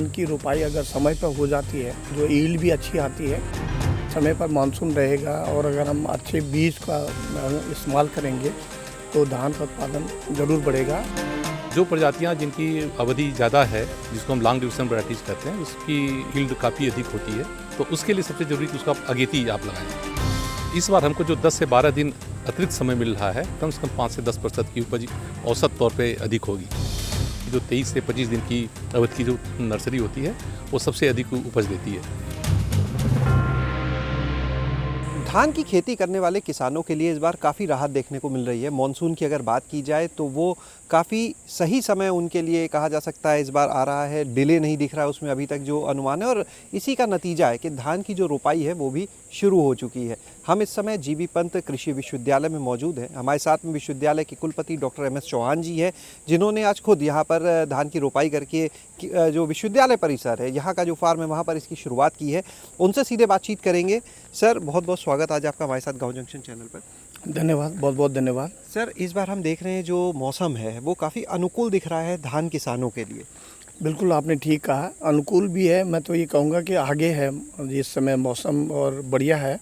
धान की रोपाई अगर समय पर हो जाती है, जो ईल्ड भी अच्छी आती है, समय पर मानसून रहेगा और अगर हम अच्छे बीज का इस्तेमाल करेंगे तो धान का उत्पादन ज़रूर बढ़ेगा। जो प्रजातियां जिनकी अवधि ज़्यादा है, जिसको हम लॉन्ग ड्यूरेशन वैराइटीज़ कहते हैं, उसकी यील्ड काफ़ी अधिक होती है, तो उसके लिए सबसे ज़रूरी कि उसका अगेती आप लगाएं। इस बार हमको जो 10 से 12 दिन अतिरिक्त समय मिल रहा है, कम से कम 5 से 10% की उपज औसत तौर पे अधिक होगी। जो 23 से 25 दिन की अवधि की जो नर्सरी होती है, वो सबसे अधिक उपज देती है। धान की खेती करने वाले किसानों के लिए इस बार काफ़ी राहत देखने को मिल रही है। मॉनसून की अगर बात की जाए तो वो काफ़ी सही समय उनके लिए कहा जा सकता है इस बार आ रहा है। डिले नहीं दिख रहा है उसमें अभी तक जो अनुमान है, और इसी का नतीजा है कि धान की जो रोपाई है वो भी शुरू हो चुकी है। हम इस समय जीबी पंत कृषि विश्वविद्यालय में मौजूद हैं। हमारे साथ में विश्वविद्यालय के कुलपति डॉक्टर MS चौहान जी है, जिन्होंने आज खुद यहाँ पर धान की रोपाई करके जो विश्वविद्यालय परिसर है, यहाँ का जो फार्म है, वहाँ पर इसकी शुरुआत की है। उनसे सीधे बातचीत करेंगे। सर, बहुत बहुत स्वागत आज आपका हमारे साथ गाँव जंक्शन चैनल पर। धन्यवाद, बहुत बहुत धन्यवाद। सर, इस बार हम देख रहे हैं जो मौसम है वो काफ़ी अनुकूल दिख रहा है धान किसानों के लिए। बिल्कुल आपने ठीक कहा, अनुकूल भी है। मैं तो ये कहूँगा कि आगे है इस समय मौसम और बढ़िया है।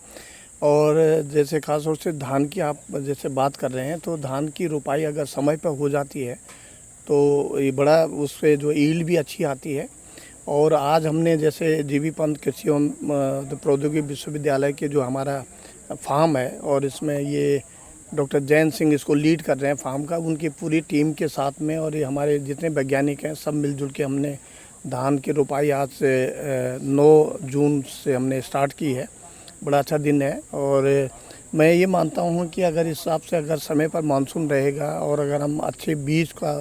और जैसे खास तौर से धान की आप जैसे बात कर रहे हैं, तो धान की रोपाई अगर समय पर हो जाती है तो ये बड़ा उससे जो ईल्ड भी अच्छी आती है। और आज हमने जैसे जीबी पंत कृषि एवं प्रौद्योगिकी विश्वविद्यालय के जो हमारा फार्म है, और इसमें ये डॉक्टर जैन सिंह इसको लीड कर रहे हैं फार्म का, उनकी पूरी टीम के साथ में, और ये हमारे जितने वैज्ञानिक हैं सब मिलजुल के हमने धान की रोपाई आज से 9 जून से हमने स्टार्ट की है। बड़ा अच्छा दिन है। और मैं ये मानता हूँ कि अगर इस हिसाब से अगर समय पर मानसून रहेगा और अगर हम अच्छे बीज का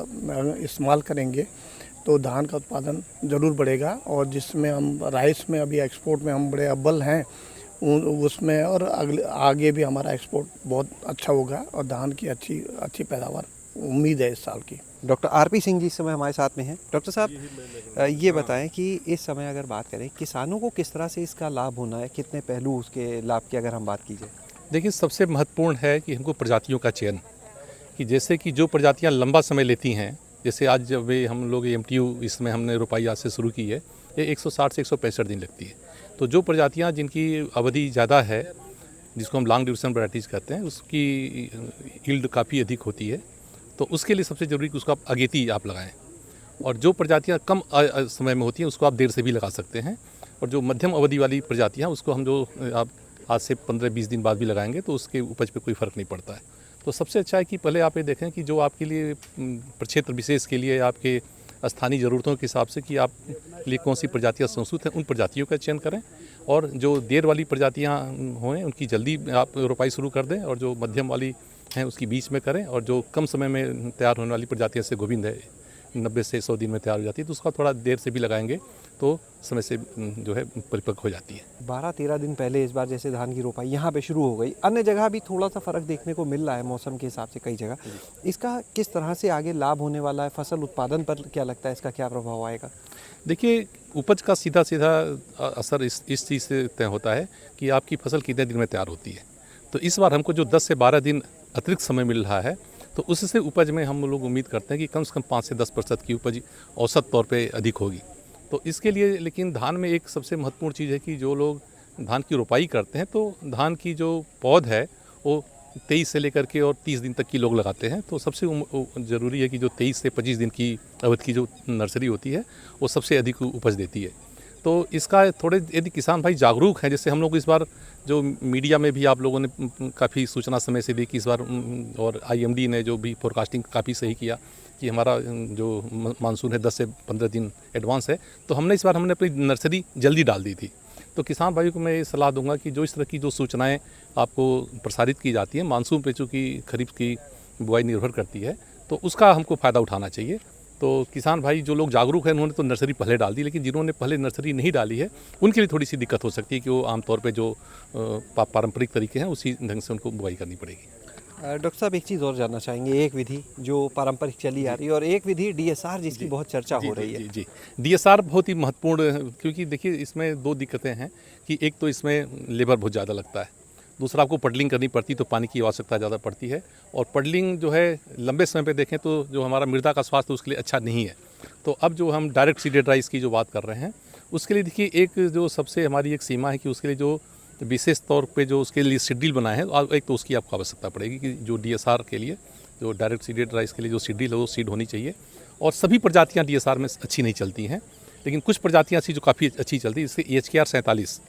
इस्तेमाल करेंगे तो धान का उत्पादन ज़रूर बढ़ेगा। और जिसमें हम राइस में अभी एक्सपोर्ट में हम बड़े अव्वल हैं उसमें, और आगे भी हमारा एक्सपोर्ट बहुत अच्छा होगा और धान की अच्छी पैदावार उम्मीद है इस साल की। डॉक्टर RP सिंह जी इस समय हमारे साथ में हैं। डॉक्टर साहब, ये बताएं कि इस समय अगर बात करें किसानों को किस तरह से इसका लाभ होना है, कितने पहलू उसके लाभ की अगर हम बात की जाए। देखिए, सबसे महत्वपूर्ण है कि हमको प्रजातियों का चयन, कि जैसे कि जो प्रजातियां लंबा समय लेती हैं, जैसे आज जब हम लोग MTU इसमें हमने रोपाई आज से शुरू की है, ये 160 से 165 दिन लगती है। तो जो प्रजातियां जिनकी अवधि ज़्यादा है, जिसको हम लॉन्ग ड्यूरेशन वैराइटीज़ कहते हैं, उसकी यील्ड काफ़ी अधिक होती है, तो उसके लिए सबसे ज़रूरी कि उसको आप अगेती आप लगाएं। और जो प्रजातियां कम समय में होती हैं उसको आप देर से भी लगा सकते हैं। और जो मध्यम अवधि वाली प्रजातियां, उसको हम जो आप आज से 15-20 दिन बाद भी लगाएंगे तो उसके उपज पे कोई फ़र्क नहीं पड़ता है। तो सबसे अच्छा है कि पहले आप ये देखें कि जो आपके लिए प्रक्षेत्र विशेष के लिए आपके स्थानीय ज़रूरतों के हिसाब से कि आप लिए कौन सी प्रजातियाँ संसूत हैं, उन प्रजातियों का चयन करें। और जो देर वाली प्रजातियाँ हों उनकी जल्दी आप रोपाई शुरू कर दें, और जो मध्यम वाली हैं उसकी बीच में करें। और जो कम समय में तैयार होने वाली प्रजातियाँ, जैसे गोविंद है 90 से 100 दिन में तैयार हो जाती है, तो उसका थोड़ा देर से भी लगाएंगे तो समय से जो है परिपक्व हो जाती है। 12-13 दिन पहले इस बार जैसे धान की रोपाई यहाँ पे शुरू हो गई, अन्य जगह भी थोड़ा सा फ़र्क देखने को मिल रहा है मौसम के हिसाब से कई जगह। इसका किस तरह से आगे लाभ होने वाला है, फसल उत्पादन पर क्या लगता है, इसका क्या प्रभाव आएगा? देखिए, उपज का सीधा असर इस चीज़ से तय होता है कि आपकी फसल कितने दिन में तैयार होती है। तो इस बार हमको जो 10 से 12 दिन अतिरिक्त समय मिल रहा है, तो उससे उपज में हम लोग उम्मीद करते हैं कि कम से कम 5 से 10% की उपज औसत तौर पे अधिक होगी। तो इसके लिए लेकिन धान में एक सबसे महत्वपूर्ण चीज़ है कि जो लोग धान की रोपाई करते हैं, तो धान की जो पौध है वो 23 से लेकर के और 30 दिन तक की लोग लगाते हैं। तो सबसे ज़रूरी है कि जो 23 से 25 दिन की अवधि की जो नर्सरी होती है वो सबसे अधिक उपज देती है। तो इसका थोड़े यदि किसान भाई जागरूक हैं, जैसे हम लोग इस बार जो मीडिया में भी आप लोगों ने काफ़ी सूचना समय से दी कि इस बार, और IMD ने जो भी फोरकास्टिंग काफ़ी सही किया कि हमारा जो मानसून है 10 से 15 दिन एडवांस है, तो हमने अपनी नर्सरी जल्दी डाल दी थी। तो किसान भाइयों को मैं ये सलाह दूंगा कि जो इस तरह की जो सूचनाएं आपको प्रसारित की जाती हैं, मानसून पे चूँकि खरीफ की बुआई निर्भर करती है, तो उसका हमको फ़ायदा उठाना चाहिए। तो किसान भाई जो लोग जागरूक हैं उन्होंने तो नर्सरी पहले डाल दी, लेकिन जिन्होंने पहले नर्सरी नहीं डाली है उनके लिए थोड़ी सी दिक्कत हो सकती है कि वो आमतौर पे जो पारंपरिक तरीके हैं उसी ढंग से उनको बुआई करनी पड़ेगी। डॉक्टर साहब, एक चीज़ और जानना चाहेंगे। एक विधि जो पारंपरिक चली आ रही है और एक विधि DSR जिसकी बहुत चर्चा हो रही है। जी, DSR बहुत ही महत्वपूर्ण है, क्योंकि देखिए इसमें 2 दिक्कतें हैं कि एक तो इसमें लेबर बहुत ज़्यादा लगता है, दूसरा आपको पडलिंग करनी पड़ती है, तो पानी की आवश्यकता ज़्यादा पड़ती है। और पडलिंग जो है लंबे समय पे देखें तो जो हमारा मृदा का स्वास्थ्य उसके लिए अच्छा नहीं है। तो तो अब जो हम डायरेक्ट सीडेड राइस की जो बात कर रहे हैं, उसके लिए देखिए एक जो सबसे हमारी एक सीमा है कि उसके लिए जो विशेष तौर पे जो उसके लिए सीडील बनाए हैं, एक तो उसकी आपको आवश्यकता पड़ेगी कि जो DSR के लिए, जो डायरेक्ट सीडेड राइस के लिए जो सीडील है वो सीड होनी चाहिए। और सभी प्रजातियाँ DSR में अच्छी नहीं चलती हैं, लेकिन कुछ प्रजातियाँ ऐसी जो काफ़ी अच्छी चलती है, जैसे HKR 47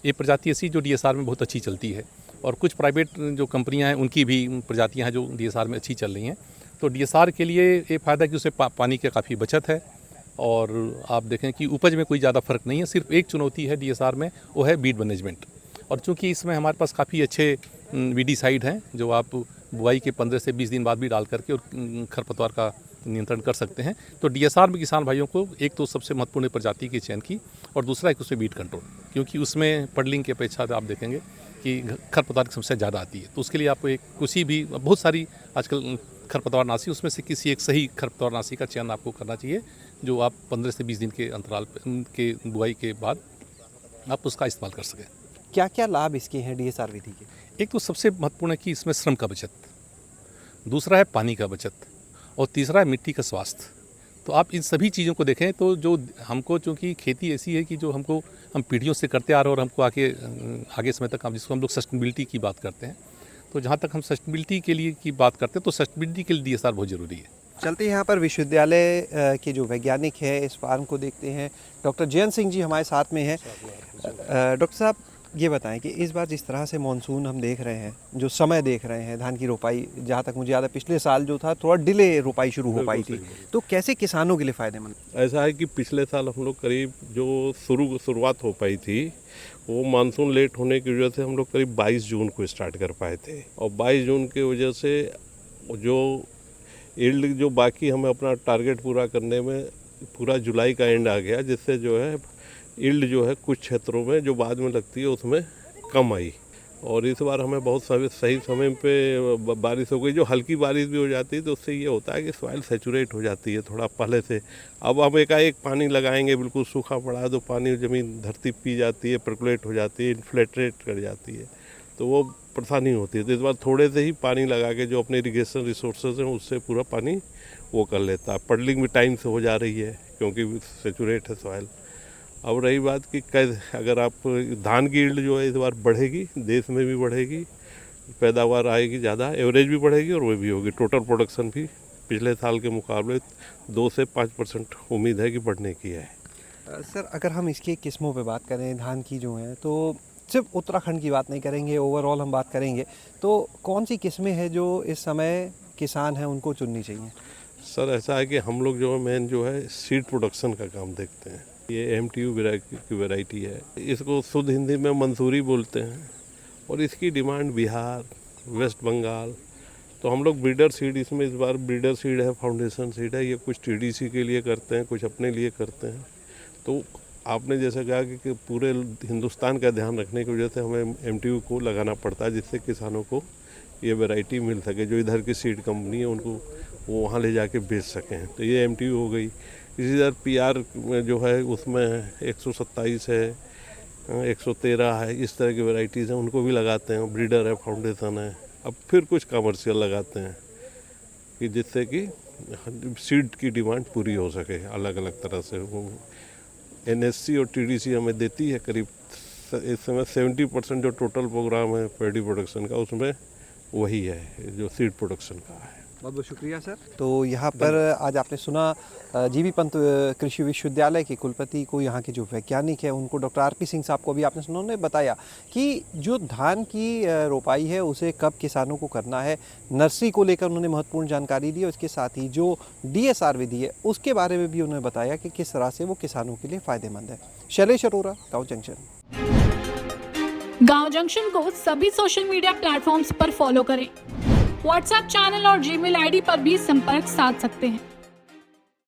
ये प्रजाति ऐसी जो DSR में बहुत अच्छी चलती है। और कुछ प्राइवेट जो कंपनियां हैं उनकी भी प्रजातियां हैं जो DSR में अच्छी चल रही हैं। तो DSR के लिए ये फ़ायदा कि उससे पानी की काफ़ी बचत है, और आप देखें कि उपज में कोई ज़्यादा फ़र्क नहीं है। सिर्फ एक चुनौती है DSR में, वो है बीड मैनेजमेंट। और चूँकि इसमें हमारे पास काफ़ी अच्छे वीडीसाइड हैं जो आप बुआई के 15 से 20 दिन बाद भी डाल करके और खरपतवार का नियंत्रण कर सकते हैं। तो DSR में किसान भाइयों को एक तो सबसे महत्वपूर्ण प्रजाति के चयन की, और दूसरा एक उसमें बीड कंट्रोल, क्योंकि उसमें पडलिंग की अपेक्षा आप देखेंगे कि खरपतवार की समस्या ज़्यादा आती है। तो उसके लिए आपको एक किसी भी बहुत सारी आजकल खरपतवारनाशी, उसमें से किसी एक सही खरपतवारनाशी का चयन आपको करना चाहिए, जो आप 15 से 20 दिन के अंतराल के बुआई के बाद आप उसका इस्तेमाल कर सकें। क्या क्या लाभ इसके हैं DSR विधि के? एक तो सबसे महत्वपूर्ण है कि इसमें श्रम का बचत, दूसरा है पानी का बचत, और तीसरा है मिट्टी का स्वास्थ्य। तो आप इन सभी चीज़ों को देखें तो जो हमको, चूँकि खेती ऐसी है कि जो हम पीढ़ियों से करते आ रहे हैं, और हमको आगे समय तक जिसको हम लोग सस्टेनेबिलिटी की बात करते हैं, तो जहाँ तक हम सस्टेनेबिलिटी के लिए की बात करते हैं तो सस्टेनेबिलिटी के लिए DSR बहुत ज़रूरी है। चलते हैं यहाँ पर विश्वविद्यालय के जो वैज्ञानिक है इस फार्म को देखते हैं। डॉक्टर जयंत सिंह जी हमारे साथ में हैं। डॉक्टर साहब ये बताएं कि इस बार जिस तरह से मानसून हम देख रहे हैं, जो समय देख रहे हैं धान की रोपाई, जहाँ तक मुझे याद है पिछले साल जो था थोड़ा डिले रोपाई शुरू हो पाई थी, तो कैसे किसानों के लिए फ़ायदेमंद? ऐसा है कि पिछले साल हम लोग करीब जो शुरुआत हो पाई थी वो मानसून लेट होने की वजह से हम लोग करीब 22 जून को स्टार्ट कर पाए थे, और 22 जून की वजह से जो यील्ड जो बाकी हमें अपना टारगेट पूरा करने में पूरा जुलाई का एंड आ गया, जिससे जो है यील्ड जो है कुछ क्षेत्रों में जो बाद में लगती है उसमें कम आई। और इस बार हमें बहुत सही समय पे बारिश हो गई। जो हल्की बारिश भी हो जाती है तो उससे ये होता है कि सॉइल सैचुरेट हो जाती है थोड़ा पहले से। अब हम एकाएक पानी लगाएंगे, बिल्कुल सूखा पड़ा है तो पानी ज़मीन धरती पी जाती है, पर्कुलेट हो जाती है, इन्फ्लेट्रेट कर जाती है, तो वो परेशानी होती है। तो इस बार थोड़े से ही पानी लगा के जो अपने इरीगेशन रिसोर्सेज हैं उससे पूरा पानी वो कर लेता है। पडलिंग भी टाइम से हो जा रही है क्योंकि सैचुरेट है सॉइल। अब रही बात कि अगर आप धान की यील्ड जो है इस बार बढ़ेगी, देश में भी बढ़ेगी, पैदावार आएगी ज़्यादा, एवरेज भी बढ़ेगी और वो भी होगी। टोटल प्रोडक्शन भी पिछले साल के मुकाबले 2 से 5% उम्मीद है कि बढ़ने की है। सर अगर हम इसकी किस्मों पे बात करें धान की जो है, तो सिर्फ उत्तराखंड की बात नहीं करेंगे, ओवरऑल हम बात करेंगे, तो कौन सी किस्में हैं जो इस समय किसान हैं उनको चुननी चाहिए? सर ऐसा है कि हम लोग जो है मेन जो है सीड प्रोडक्शन का काम देखते हैं। ये MTU की वैरायटी है, इसको शुद्ध हिंदी में मंसूरी बोलते हैं, और इसकी डिमांड बिहार, वेस्ट बंगाल। तो हम लोग ब्रीडर सीड, इसमें इस बार ब्रीडर सीड है, फाउंडेशन सीड है, ये कुछ TDC के लिए करते हैं, कुछ अपने लिए करते हैं। तो आपने जैसे कहा कि पूरे हिंदुस्तान का ध्यान रखने की वजह से हमें MTU को लगाना पड़ता है, जिससे किसानों को ये वैरायटी मिल सके, जो इधर की सीड कंपनी है उनको वो वहाँ ले जाके बेच सकें। तो ये MTU हो गई। इसी तरह PR में जो है उसमें 127 है, 113 है, इस तरह की वैरायटीज़ हैं, उनको भी लगाते हैं। ब्रीडर है, फाउंडेशन है, अब फिर कुछ कमर्शियल लगाते हैं कि जिससे कि सीड की डिमांड पूरी हो सके अलग अलग तरह से। वो NSC और TDC हमें देती है करीब इस समय 70% जो टोटल प्रोग्राम है पैडी प्रोडक्शन का, उसमें वही है जो सीड प्रोडक्शन का है। बहुत बहुत शुक्रिया सर। तो यहाँ पर आज आपने सुना GV पंत कृषि विश्वविद्यालय के कुलपति को, यहाँ के जो वैज्ञानिक हैं उनको, डॉक्टर RP सिंह साहब को अभी आपने सुना, उन्होंने बताया कि जो धान की रोपाई है उसे कब किसानों को करना है, नर्सरी को लेकर उन्होंने महत्वपूर्ण जानकारी दी, और इसके साथ ही जो DSR विधि है उसके बारे में भी उन्होंने बताया कि किस तरह से वो किसानों के लिए फ़ायदेमंद है। शैलेश अरोरा, गाँव जंक्शन। गाँव जंक्शन को सभी सोशल मीडिया प्लेटफॉर्म्स पर फॉलो करें। व्हाट्सएप चैनल और Gmail ID पर भी संपर्क साध सकते हैं।